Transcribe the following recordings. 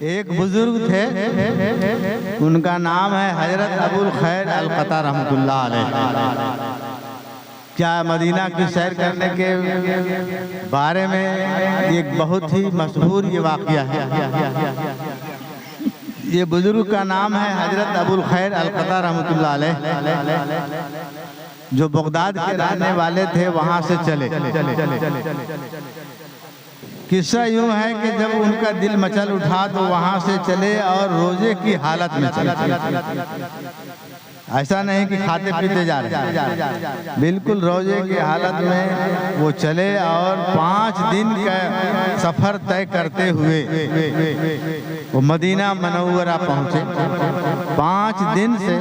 एक बुजुर्ग थे, उनका नाम है हजरत अबुल खैर अलकता रहमतुल्लाह अलैह। क्या मदीना की सैर करने के बारे में एक बहुत ही मशहूर ये वाक़या है। ये बुजुर्ग का नाम है हजरत अबुल खैर अलकता रहमतुल्लाह अलैह, जो बगदाद के रहने वाले थे, वहाँ से चले। किस्सा यूं है कि जब उनका दिल मचल उठा तो वहाँ से चले और रोजे की हालत में चले। ऐसा नहीं कि खाते पीते जा रहे, बिल्कुल रोजे की हालत में वो चले और 5 दिन का सफ़र तय करते हुए वो मदीना मनव्वरा पहुँचे। 5 दिन से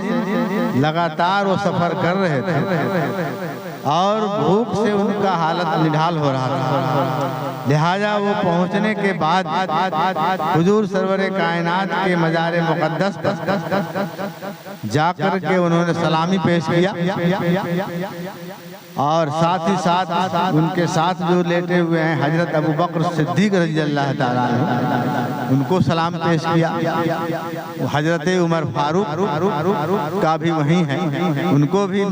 लगातार वो सफ़र कर रहे थे और भूख से उनका हालत निढाल हो रहा था। लिहाजा वो पहुंचने के बाद हुजूर सरवरे कायनात के मज़ार मुक़द्दस पर जाकर के उन्होंने सलामी पेश किया और साथ ही साथ उनके साथ जो लेटे हुए हैं हजरत अबू बकर सिद्दीक़ रज़ियल्लाहु ताला अन्हु, उनको सलाम पेश किया। हजरत उमर फारूक का भी वहीं है, उनको भी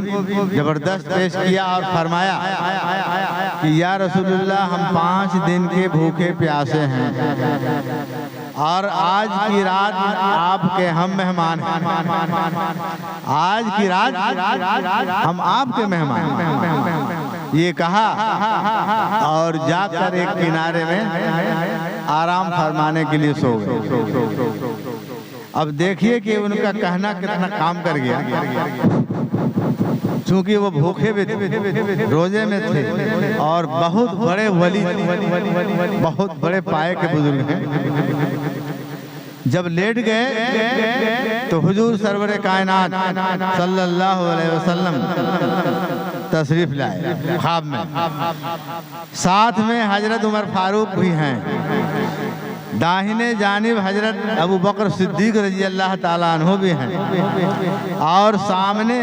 ज़बरदस्त पेश किया और फरमाया कि या रसूलुल्लाह, हम 5 दिन के भूखे प्यासे हैं और आज की रात आपके हम मेहमान हैं। आज की रात हम आपके मेहमान हैं, ये कहा और जाकर एक किनारे में आराम फरमाने के लिए सो गए। अब देखिए कि उनका कहना कितना काम कर गया। चूंकि वो भूखे भी थे, रोजे में थे और बहुत बड़े वली, बहुत बड़े पाए के बुजुर्ग हैं। जब लेट गए तो हुजूर सरवरे कायनात सल्लल्लाहु अलैहि वसल्लम तशरीफ लाए ख्वाब में। साथ में हजरत उमर फारूक भी हैं, दाहिने जानिब हजरत अबू बकर सिद्दीक़ रज़ियल्लाहु ताला अन्हु भी हैं और सामने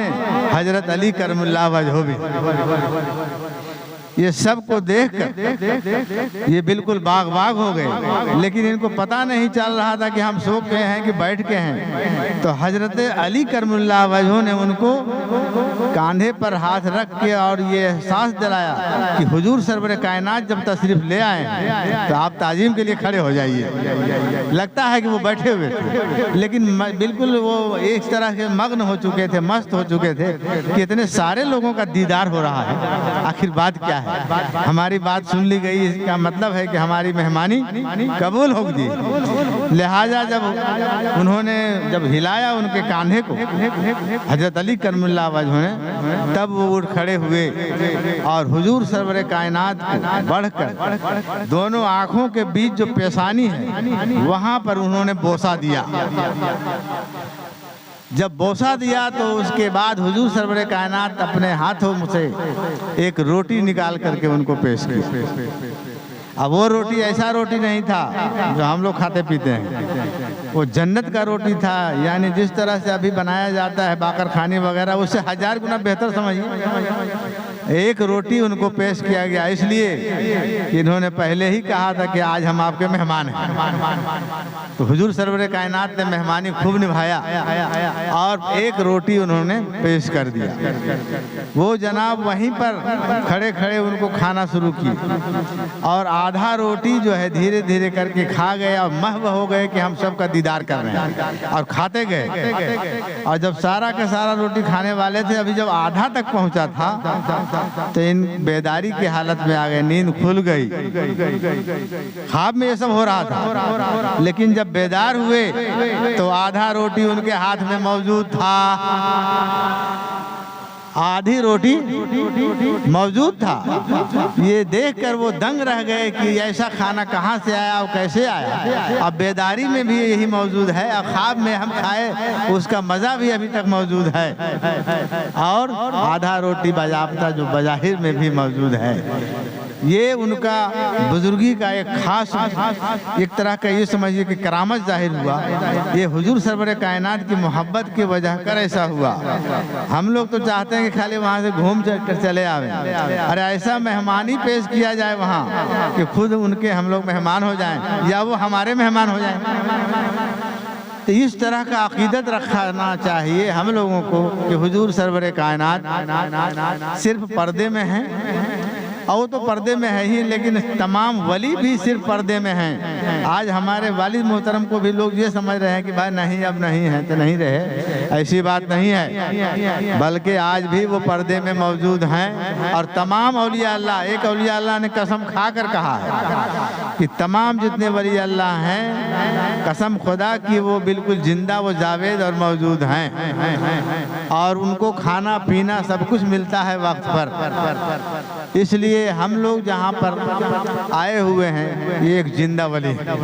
हजरत अली करमुल्लाह वजहु भी। ये सब को देखकर ये बिल्कुल बाग बाग हो गए, लेकिन इनको पता नहीं चल रहा था कि हम सो के हैं कि बैठ के हैं। तो हजरत अली करमुल्लाह वजहु ने उनको कांधे पर हाथ रख के और ये एहसास दिलाया कि हुजूर सरवरे कायनात जब तशरीफ ले आए तो आप ताजीम के लिए खड़े हो जाइए। लगता है कि वो बैठे हुए थे, लेकिन बिल्कुल वो एक तरह के मग्न हो चुके थे, मस्त हो चुके थे कि इतने सारे लोगों का दीदार हो रहा है। आखिर बात क्या है? हमारी बात सुन ली गई, इसका मतलब है कि हमारी मेहमानी कबूल होगी। लिहाजा जब उन्होंने जब हिलाया उनके कांधे को हजरत अली करमुल्लाह वजहु ने, तब वो उठ खड़े हुए और हुजूर सरवरे कायनात को बढ़कर दोनों आंखों के बीच जो पेशानी है वहां पर उन्होंने बोसा दिया। जब बोसा दिया तो उसके बाद हुजूर सरवरे कायनात अपने हाथों से एक रोटी निकाल करके उनको पेश की। अब वो रोटी ऐसा रोटी नहीं था जो हम लोग खाते पीते हैं, वो जन्नत का रोटी था। यानी जिस तरह से अभी बनाया जाता है बाकर खानी वगैरह, उससे 1000 गुना बेहतर समझिए। एक रोटी उनको पेश किया गया, इसलिए कि इन्होंने पहले ही कहा था कि आज हम आपके मेहमान हैं। तो हुजूर सरवरे कायनात ने मेहमानी खूब निभाया और एक रोटी उन्होंने पेश कर दिया। वो जनाब वहीं पर खड़े खड़े उनको खाना शुरू की और आधा रोटी जो है धीरे धीरे करके खा गए और महव हो गए कि हम सब का दीदार कर रहे हैं और खाते गए। और जब सारा का सारा रोटी खाने वाले थे, अभी जब आधा तक पहुंचा था तो इन बेदारी की हालत में आ गए, नींद खुल गई। ख्वाब में ये सब हो रहा था, लेकिन जब बेदार हुए तो आधा रोटी उनके हाथ में मौजूद था, आधी रोटी मौजूद था। ये देखकर वो दंग रह गए कि ऐसा खाना कहाँ से आया और कैसे आया। अब बेदारी में भी यही मौजूद है और ख्वाब में हम खाए उसका मज़ा भी अभी तक मौजूद है, और आधा रोटी बाज़ाब्ता जो बज़ाहिर में भी मौजूद है। ये उनका बुजुर्गी का एक खास एक तरह का ये समझिए कि करामत जाहिर हुआ। ये हुजूर सरवरे कायनात की मोहब्बत की वजह कर ऐसा हुआ। हम लोग तो चाहते हैं कि खाली वहाँ से घूम कर चले आवे, अरे ऐसा मेहमानी पेश किया जाए वहाँ कि खुद उनके हम लोग मेहमान हो जाएं या वो हमारे मेहमान हो जाएं। तो इस तरह का अकीदत रखना चाहिए हम लोगों को कि हुजूर सरवर कायनात सिर्फ पर्दे में हैं, और वो तो पर्दे में है ही, लेकिन तमाम वली भी सिर्फ पर्दे में हैं। आज हमारे वालिद मोहतरम को भी लोग ये समझ रहे हैं कि भाई नहीं अब नहीं है तो नहीं रहे, ऐसी बात नहीं है, बल्कि आज भी वो पर्दे में मौजूद हैं। और तमाम औलिया अल्लाह, एक औलिया अल्लाह ने कसम खा कर कहा है कि तमाम जितने वली अल्लाह हैं, कसम खुदा की वो बिल्कुल जिंदा, वो जावेद और मौजूद हैं, और उनको खाना पीना सब कुछ मिलता है वक्त पर। इसलिए हम लोग जहाँ पर आए हुए हैं ये एक जिंदा वली है,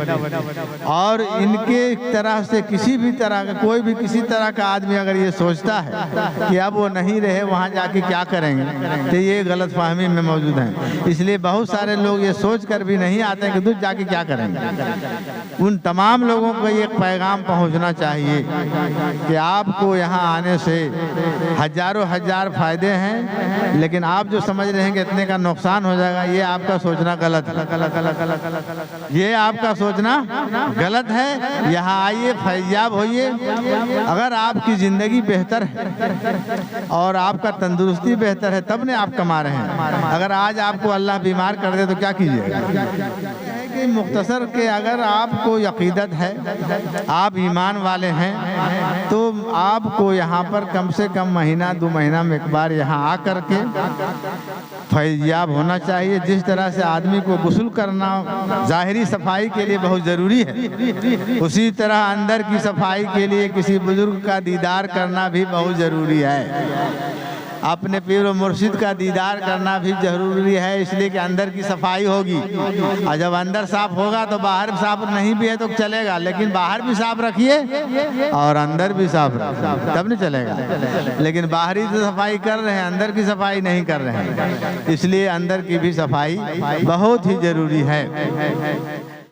और इनके तरह से किसी भी तरह का कोई भी किसी तरह का आदमी अगर ये सोचता है कि अब वो नहीं रहे वहाँ जाके क्या करेंगे, तो ये गलत फहमी में मौजूद हैं। इसलिए बहुत सारे लोग ये सोच कर भी नहीं आते कि दूर जाके क्या करेंगे। उन तमाम लोगों को एक पैगाम पहुँचना चाहिए कि आपको यहाँ आने से हजारों हजार फायदे हैं, लेकिन आप जो समझ रहे हैं कि इतने का नुकसान हो जाएगा, ये आपका सोचना गलत है। ये आपका सोचना गलत है। यहाँ आइए, फैजाब होइए। अगर आपकी ज़िंदगी बेहतर है और आपका तंदुरुस्ती बेहतर है तब ने आप कमा रहे हैं। अगर आज आपको अल्लाह बीमार कर दे तो क्या कीजिएगा? कि मुख्तसर के अगर आपको अकीदत है, आप ईमान वाले हैं, तो आपको यहाँ पर कम से कम महीना 2 महीना में एक बार यहाँ आ कर के फैज़याब होना चाहिए। जिस तरह से आदमी को गुस्ल करना ज़ाहिरी सफाई के लिए बहुत ज़रूरी है, उसी तरह अंदर की सफाई के लिए किसी बुजुर्ग का दीदार करना भी बहुत ज़रूरी है। अपने पीर और मुर्शिद का दीदार करना भी जरूरी है, इसलिए कि अंदर की सफाई होगी, और जब अंदर साफ होगा तो बाहर साफ नहीं भी है तो चलेगा, लेकिन बाहर भी साफ रखिए और अंदर भी साफ रखिए तब नहीं चलेगा। लेकिन बाहरी तो सफाई कर रहे हैं, अंदर की सफाई नहीं कर रहे हैं, इसलिए अंदर की भी सफाई बहुत ही जरूरी है।